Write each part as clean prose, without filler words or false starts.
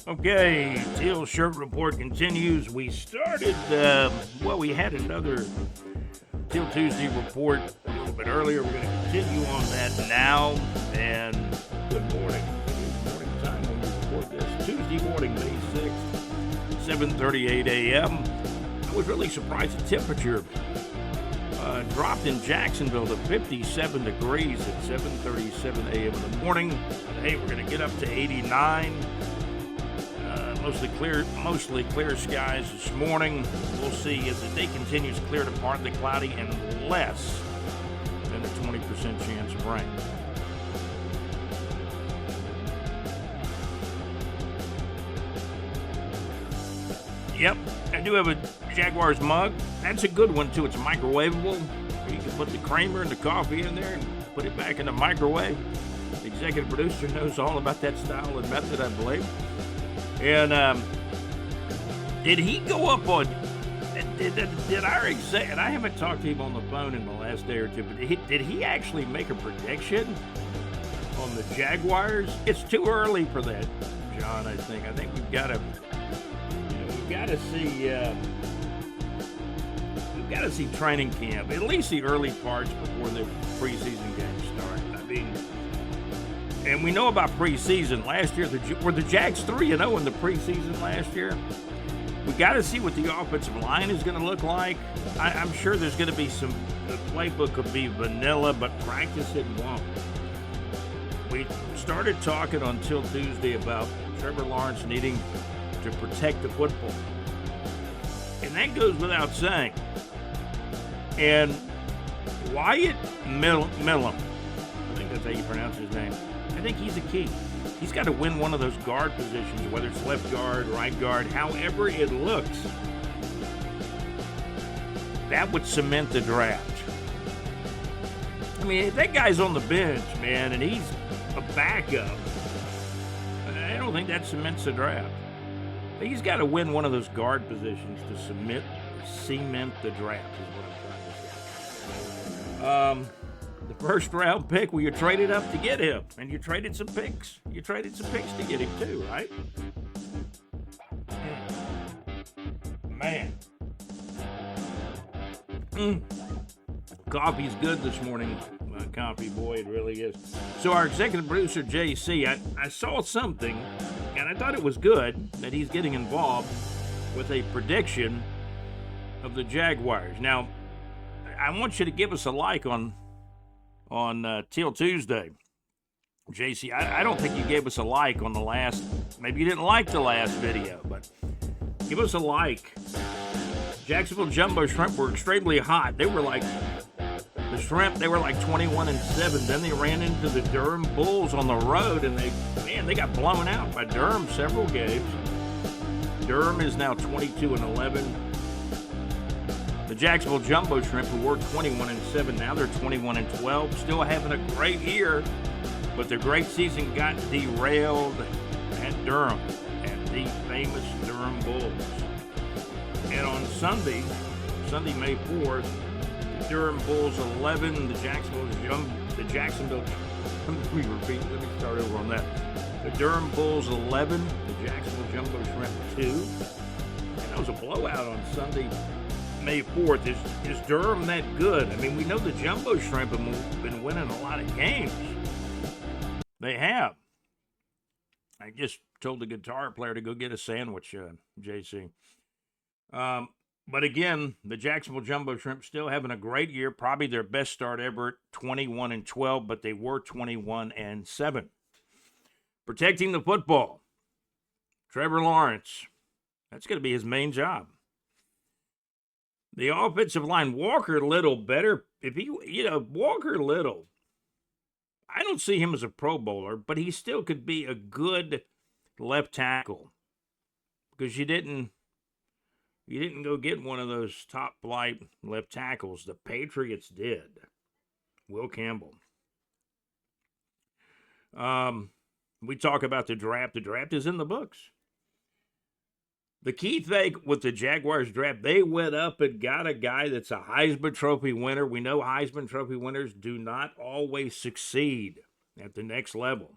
Okay, TEAL Shirt Report continues. We started, we had another TEAL Tuesday report a little bit earlier. We're going to continue on that now. And good morning. Good morning time when we record this. Tuesday morning, May 6th, 7:38 a.m. I was really surprised the temperature dropped in Jacksonville to 57 degrees at 7:37 a.m. in the morning. Hey, we're going to get up to 89. Mostly clear skies this morning. We'll see as the day continues clear to partly cloudy and less than a 20% chance of rain. Yep, I do have a Jaguars mug. That's a good one too. It's microwavable. You can put the creamer and the coffee in there and put it back in the microwave. The executive producer knows all about that style and method, I believe. And did he go up on? Did our exec? And I haven't talked to him on the phone in the last day or two. But did he actually make a prediction on the Jaguars? It's too early for that, John. I think we've got to, see training camp, at least the early parts before the preseason games start. I mean. And we know about preseason. Last year, were the Jags 3-0 in the preseason last year? We got to see what the offensive line is going to look like. I'm sure there's going to be the playbook will be vanilla, but practice it won't. We started talking on Till Tuesday about Trevor Lawrence needing to protect the football. And that goes without saying. And Wyatt Millam, I think that's how you pronounce his name. I think he's a key. He's got to win one of those guard positions, whether it's left guard, right guard, however it looks. That would cement the draft. I mean, if that guy's on the bench, man, and he's a backup, I don't think that cements the draft. He's got to win one of those guard positions to cement the draft, is what I'm trying to say. The first round pick, well, you traded up to get him, and you traded some picks. You traded some picks to get him too, right? Man. Coffee's good this morning, coffee boy, it really is. So our executive producer, JC, I saw something, and I thought it was good that he's getting involved with a prediction of the Jaguars. Now, I want you to give us a like on Till Tuesday. JC, I don't think you gave us a like on the last, maybe you didn't like the last video, but give us a like. Jacksonville Jumbo Shrimp were extremely hot. They were like 21-7. Then they ran into the Durham Bulls on the road, and they got blown out by Durham several games. Durham is now 22-11. The Jacksonville Jumbo Shrimp, who were 21-7, now they're 21-12, still having a great year, but their great season got derailed at Durham, at the famous Durham Bulls. And on Sunday, May 4th, the Durham Bulls 11, the Jacksonville, let me start over on that. The Durham Bulls 11, the Jacksonville Jumbo Shrimp 2, and that was a blowout on Sunday, May 4th. Is Durham that good? I mean, we know the Jumbo Shrimp have been winning a lot of games. They have. I just told the guitar player to go get a sandwich, JC. But again, the Jacksonville Jumbo Shrimp still having a great year, probably their best start ever at 21-12, but they were 21-7. Protecting the football. Trevor Lawrence. That's going to be his main job. The offensive line, Walker Little, better. Walker Little, I don't see him as a Pro Bowler, but he still could be a good left tackle because you didn't go get one of those top flight left tackles. The Patriots did. Will Campbell. We talk about the draft. The draft is in the books. The key thing with the Jaguars draft, they went up and got a guy that's a Heisman Trophy winner. We know Heisman Trophy winners do not always succeed at the next level.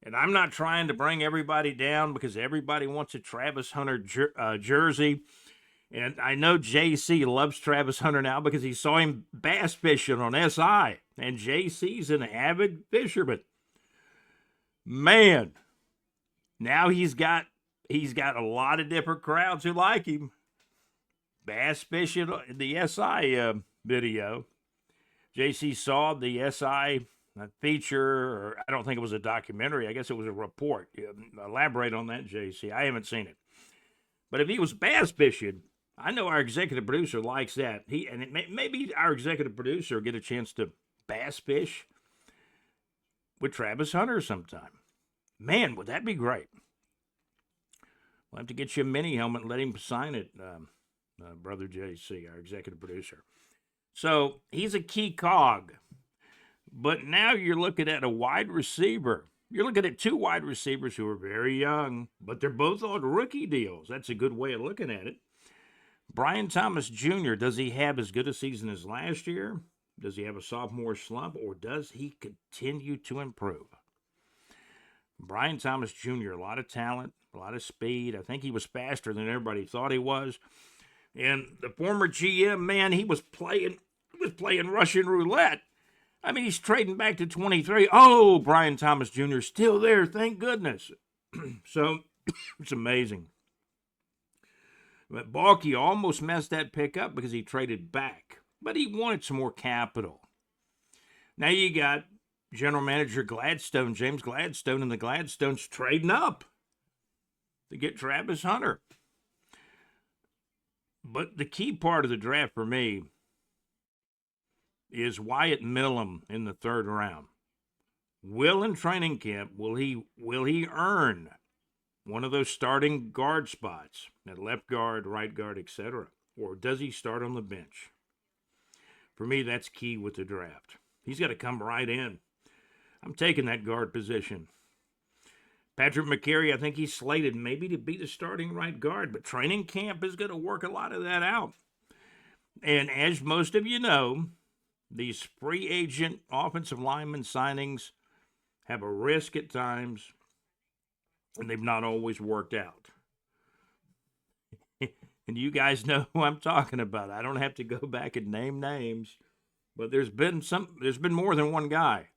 And I'm not trying to bring everybody down because everybody wants a Travis Hunter jersey. And I know JC loves Travis Hunter now because he saw him bass fishing on SI. And JC's an avid fisherman. Man, now he's got a lot of different crowds who like him. Bass fishing in the SI video. JC saw the SI feature, or I don't think it was a documentary. I guess it was a report. Elaborate on that, JC. I haven't seen it. But if he was bass fishing, I know our executive producer likes that. Maybe our executive producer will get a chance to bass fish with Travis Hunter sometime. Man, would that be great? We'll have to get you a mini helmet and let him sign it, Brother JC, our executive producer. So he's a key cog. But now you're looking at a wide receiver. You're looking at two wide receivers who are very young, but they're both on rookie deals. That's a good way of looking at it. Brian Thomas Jr., does he have as good a season as last year? Does he have a sophomore slump, or does he continue to improve? Brian Thomas Jr., a lot of talent, a lot of speed. I think he was faster than everybody thought he was. And the former GM, man, he was playing Russian roulette. I mean, he's trading back to 23. Oh, Brian Thomas Jr. still there, thank goodness. So, it's amazing. But Balky almost messed that pick up because he traded back. But he wanted some more capital. Now you got General Manager Gladstone, James Gladstone, and the Gladstones trading up to get Travis Hunter. But the key part of the draft for me is Wyatt Millam in the third round. Will in training camp, will he earn one of those starting guard spots at left guard, right guard, etc.? Or does he start on the bench? For me, that's key with the draft. He's got to come right in. I'm taking that guard position. Patrick McCary, I think he's slated maybe to be the starting right guard, but training camp is going to work a lot of that out. And as most of you know, these free agent offensive lineman signings have a risk at times, and they've not always worked out. And you guys know who I'm talking about. I don't have to go back and name names, but there's been more than one guy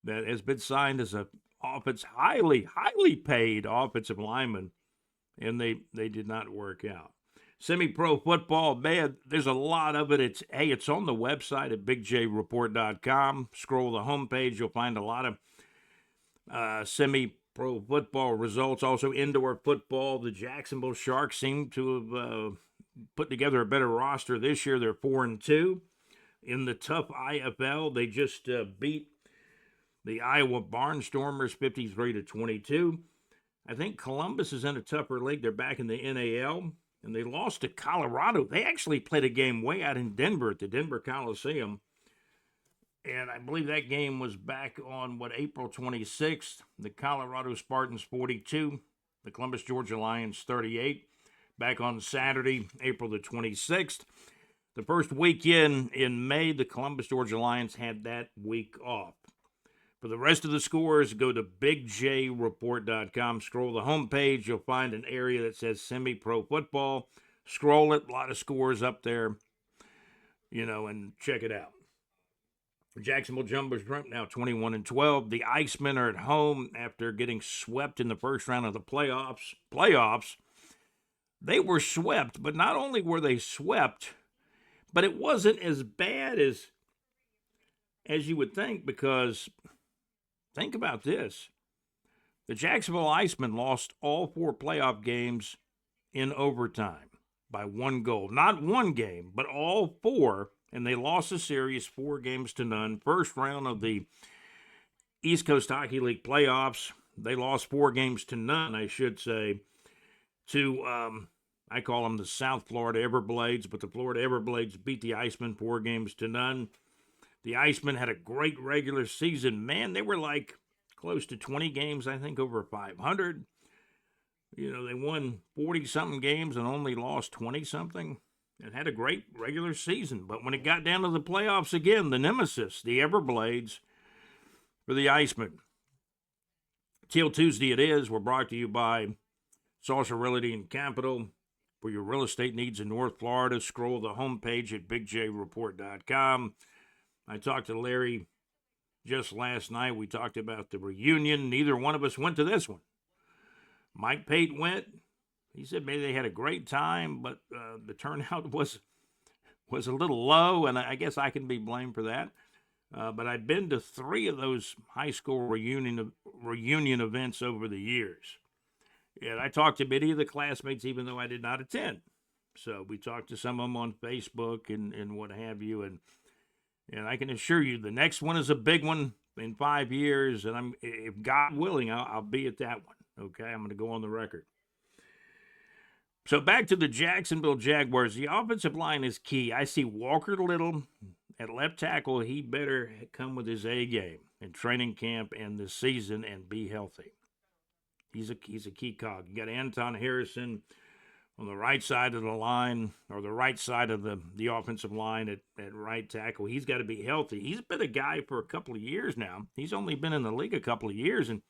that has been signed as a highly paid offensive lineman, and they did not work out. Semi-pro football, man, there's a lot of it. It's on the website at BigJReport.com. Scroll the homepage, you'll find a lot of semi-pro football results. Also, indoor football. The Jacksonville Sharks seem to have put together a better roster this year. They're 4-2 in the tough IFL. They just beat the Iowa Barnstormers 53-22. I think Columbus is in a tougher league. They're back in the NAL. And they lost to Colorado. They actually played a game way out in Denver at the Denver Coliseum. And I believe that game was back on, April 26th. The Colorado Spartans 42. The Columbus, Georgia Lions 38. Back on Saturday, April the 26th. The first weekend in May, the Columbus, Georgia Lions had that week off. For the rest of the scores, go to BigJReport.com. Scroll the homepage. You'll find an area that says semi-pro football. Scroll it. A lot of scores up there, and check it out. Jacksonville Jumbos now 21-12. The Icemen are at home after getting swept in the first round of the playoffs. They were swept, but not only were they swept, but it wasn't as bad as you would think, because think about this. The Jacksonville Icemen lost all 4 playoff games in overtime by 1 goal. Not one game, but all 4, and they lost the series 4-0. First round of the East Coast Hockey League playoffs, they lost 4-0, I should say, to, I call them the South Florida Everblades, but the Florida Everblades beat the Icemen 4-0. The Icemen had a great regular season. Man, they were like close to 20 games, I think, over 500. They won 40-something games and only lost 20-something and had a great regular season. But when it got down to the playoffs again, the nemesis, the Everblades, for the Icemen, Teal Tuesday it is. We're brought to you by Saucer Realty and Capital. For your real estate needs in North Florida, scroll the homepage at BigJReport.com. I talked to Larry just last night. We talked about the reunion. Neither one of us went to this one. Mike Pate went. He said maybe they had a great time, but the turnout was a little low, and I guess I can be blamed for that. But I've been to 3 of those high school reunion events over the years. And I talked to many of the classmates, even though I did not attend. So we talked to some of them on Facebook and what have you. And I can assure you the next one is a big one in 5 years. And if God willing, I'll be at that one. Okay, I'm going to go on the record. So back to the Jacksonville Jaguars. The offensive line is key. I see Walker Little at left tackle. He better come with his A game in training camp and this season and be healthy. He's a key cog. You got Anton Harrison on the right side of the line, or the right side of the offensive line at right tackle. He's got to be healthy. He's been a guy for a couple of years now. He's only been in the league a couple of years, and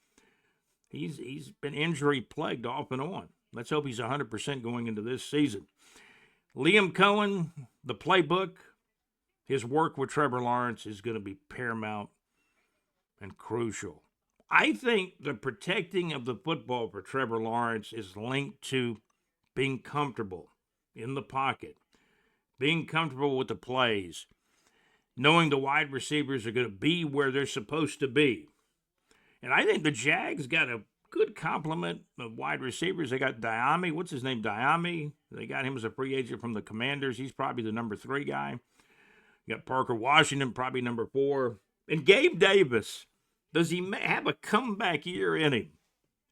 he's been injury plagued off and on. Let's hope he's 100% going into this season. Liam Cohen, the playbook, his work with Trevor Lawrence is going to be paramount and crucial. I think the protecting of the football for Trevor Lawrence is linked to being comfortable in the pocket, being comfortable with the plays, knowing the wide receivers are going to be where they're supposed to be. And I think the Jags got a good complement of wide receivers. They got Diami. What's his name? Diami. They got him as a free agent from the Commanders. He's probably the number 3 guy. You got Parker Washington, probably number 4. And Gabe Davis. Does he have a comeback year in him?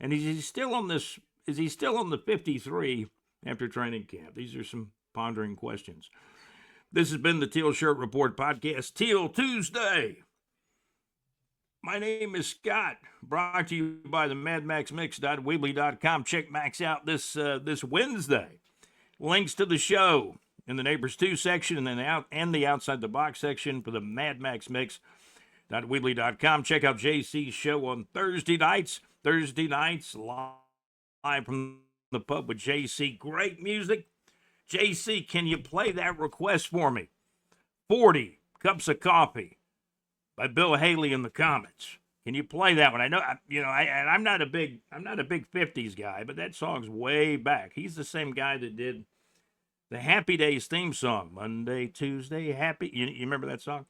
And is he still on the 53 after training camp? These are some pondering questions. This has been the Teal Shirt Report podcast, Teal Tuesday. My name is Scott, brought to you by the MadMaxMix.weebly.com. Check Max out this Wednesday. Links to the show in the Neighbors 2 section and then the Outside the Box section for the Mad Max Mix. .weebly.com. Check out JC's show on Thursday nights. Live from the pub with JC. Great music. JC, can you play that request for me? 40 Cups of Coffee by Bill Haley in the Comets. Can you play that one? I know, I'm not a big 50s guy, but that song's way back. He's the same guy that did the Happy Days theme song. Monday, Tuesday, Happy. You remember that song?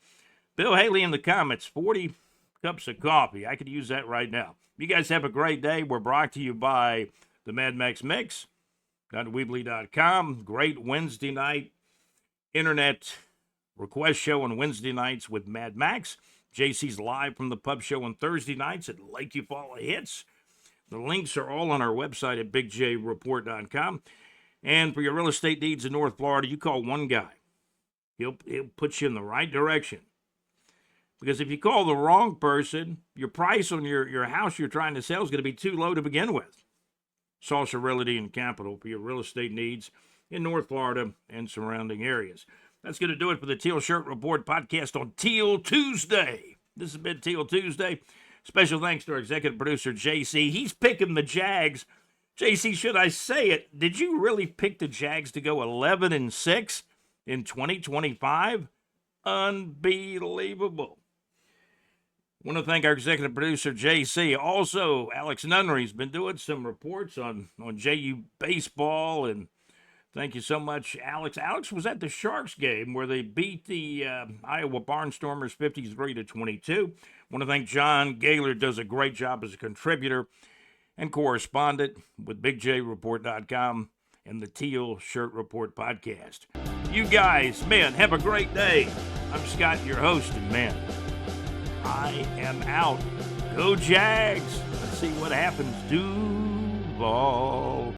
Bill Haley in the Comets, 40 Cups of Coffee. I could use that right now. You guys have a great day. We're brought to you by the Mad Max Mix, .weebly.com. Great Wednesday night internet request show on Wednesday nights with Mad Max. JC's live from the pub show on Thursday nights at Lake Eufaula Hits. The links are all on our website at BigJReport.com. And for your real estate needs in North Florida, you call one guy. He'll put you in the right direction. Because if you call the wrong person, your price on your house you're trying to sell is going to be too low to begin with. Saucer Realty and Capital for your real estate needs in North Florida and surrounding areas. That's going to do it for the Teal Shirt Report podcast on Teal Tuesday. This has been Teal Tuesday. Special thanks to our executive producer, JC. He's picking the Jags. JC, should I say it? Did you really pick the Jags to go 11-6 in 2025? Unbelievable. I want to thank our executive producer, JC. Also, Alex Nunnery's been doing some reports on JU baseball, and thank you so much, Alex. Alex was at the Sharks game where they beat the Iowa Barnstormers 53-22. I want to thank John Gaylor, does a great job as a contributor and correspondent with BigJReport.com and the Teal Shirt Report podcast. You guys, man, have a great day. I'm Scott, your host, and man, I am out. Go Jags. Let's see what happens. Duval.